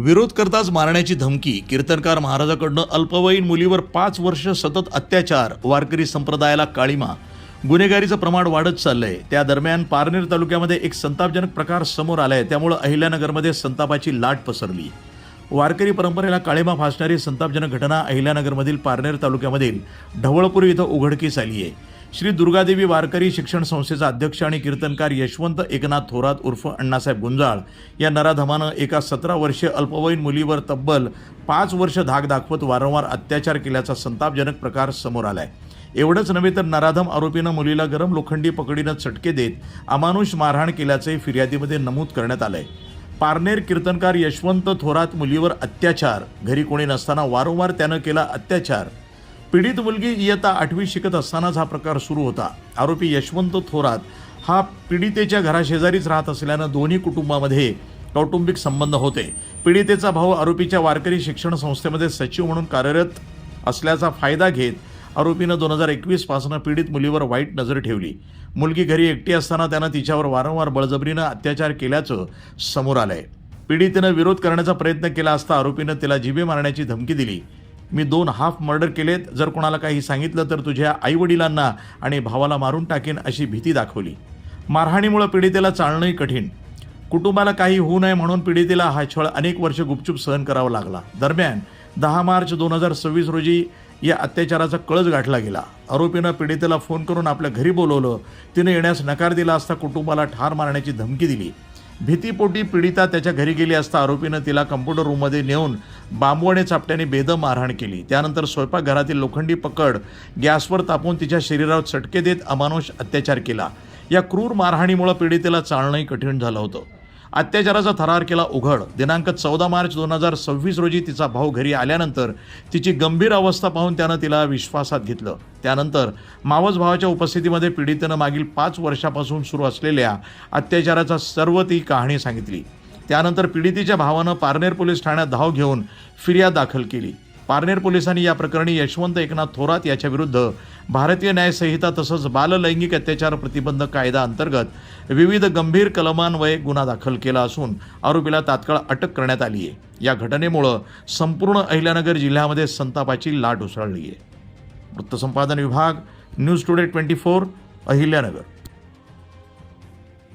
विरोध करताच मारण्याची धमकी, कीर्तनकार महाराजाकडनं अल्पवयीन मुलीवर 5 वर्ष सतत अत्याचार, वारकरी संप्रदायाला काळीमा, गुन्हेगारीचं प्रमाण वाढत चाललंय। त्या दरम्यान पारनेर तालुक्यामध्ये एक संतापजनक प्रकार समोर आलाय, त्यामुळे अहिल्यानगरमध्ये संतापाची लाट पसरली। वारकरी परंपरेला काळीमा फासणारी संतापजनक घटना अहिल्यानगरमधील पारनेर तालुक्यामधील ढवळपूर इथं उघडकीस आली आहे। श्री दुर्गादेवी वारकरी शिक्षण संस्थेचा अध्यक्ष आणि कीर्तनकार यशवंत एकनाथ थोरात उर्फ अण्णासाहेब गुंजाळ या नराधमानं एका 17 वर्षीय अल्पवयीन मुलीवर तब्बल 5 वर्ष धाक दाखवत वारंवार अत्याचार केल्याचा संतापजनक प्रकार समोर आलाय। एवढंच नव्हे तर नराधम आरोपीनं मुलीला गरम लोखंडी पकडीनं चटके देत अमानुष मारहाण केल्याचंही फिर्यादीमध्ये नमूद करण्यात आलंय। पारनेर कीर्तनकार यशवंत थोरात मुलीवर अत्याचार, घरी कोणी नसताना वारंवार त्यानं केला अत्याचार। पीडित मुलगी इयत्ता 8वी शिकत असतानाच हा प्रकार सुरू होता। आरोपी यशवंत थोरात हा पीडितेच्या घराशेजारीच राहत असल्यानं दोन्ही कुटुंबामध्ये कौटुंबिक संबंध होते। पीडितेचा भाऊ आरोपीच्या वारकरी शिक्षण संस्थेमध्ये सचिव म्हणून कार्यरत असल्याचा फायदा घेत आरोपीनं 2021 पासून पीडित मुलीवर वाईट नजर ठेवली। मुलगी घरी एकटी असताना त्यानं तिच्यावर वारंवार बळजबरीनं अत्याचार केल्याचं समोर आलंय। पीडितेनं विरोध करण्याचा प्रयत्न केला असता आरोपीनं तिला जिवे मारण्याची धमकी दिली। मी 2 हाफ मर्डर केलेत, जर कोणाला काही सांगितलं तर तुझ्या आईवडिलांना आणि भावाला मारून टाकेन अशी भीती दाखवली। मारहाणीमुळे पीडितेला चालणंही कठीण, कुटुंबाला काही होऊ नये म्हणून पीडितेला हा छळ अनेक वर्ष गुपचूप सहन करावा लागला। दरम्यान 10 मार्च 2026 रोजी या अत्याचाराचा कळस गाठला गेला। आरोपीनं पीडितेला फोन करून आपल्या घरी बोलवलं, तिने येण्यास नकार दिला असता कुटुंबाला ठार मारण्याची धमकी दिली। भीतीपोटी पीडिता त्याच्या घरी गेली असता आरोपीनं तिला कम्प्युटर रूममध्ये नेऊन बांबू आणि चापट्याने बेदम मारहाण केली। त्यानंतर स्वयंपाकघरातील लोखंडी पकड गॅसवर तापवून तिच्या शरीरावर चटके देत अमानुष अत्याचार केला। या क्रूर मारहाणीमुळे पीडितेला चालणंही कठीण झालं होतं। अत्याचाराचा थरार केला उघड। दिनांक 14 मार्च 2026 रोजी तिचा भाऊ घरी आल्यानंतर तिची गंभीर अवस्था पाहून त्यानं तिला विश्वासात घेतलं। त्यानंतर मावस भावाच्या उपस्थितीमध्ये पीडितेनं मागील 5 वर्षापासून सुरू असलेल्या अत्याचाराचा सर्व ती कहाणी सांगितली। त्यानंतर पीडितेच्या भावानं पारनेर पोलीस ठाण्यात धाव घेऊन फिर्याद दाखल केली। पारनेर पोलिसांनी या प्रकरणी यशवंत एकनाथ थोरात याच्या विरुद्ध भारतीय न्याय संहिता तसंच बाल लैंगिक अत्याचार प्रतिबंधक कायदा अंतर्गत विविध गंभीर कलमान्वये गुन्हा दाखल केला असून आरोपीला तात्काळ अटक करण्यात आली आहे। या घटनेमुळे संपूर्ण अहिल्यानगर जिल्ह्यामध्ये संतापाची लाट उसळली आहे। वृत्तसंपादन विभाग, न्यूज टुडे 24, अहिल्यानगर।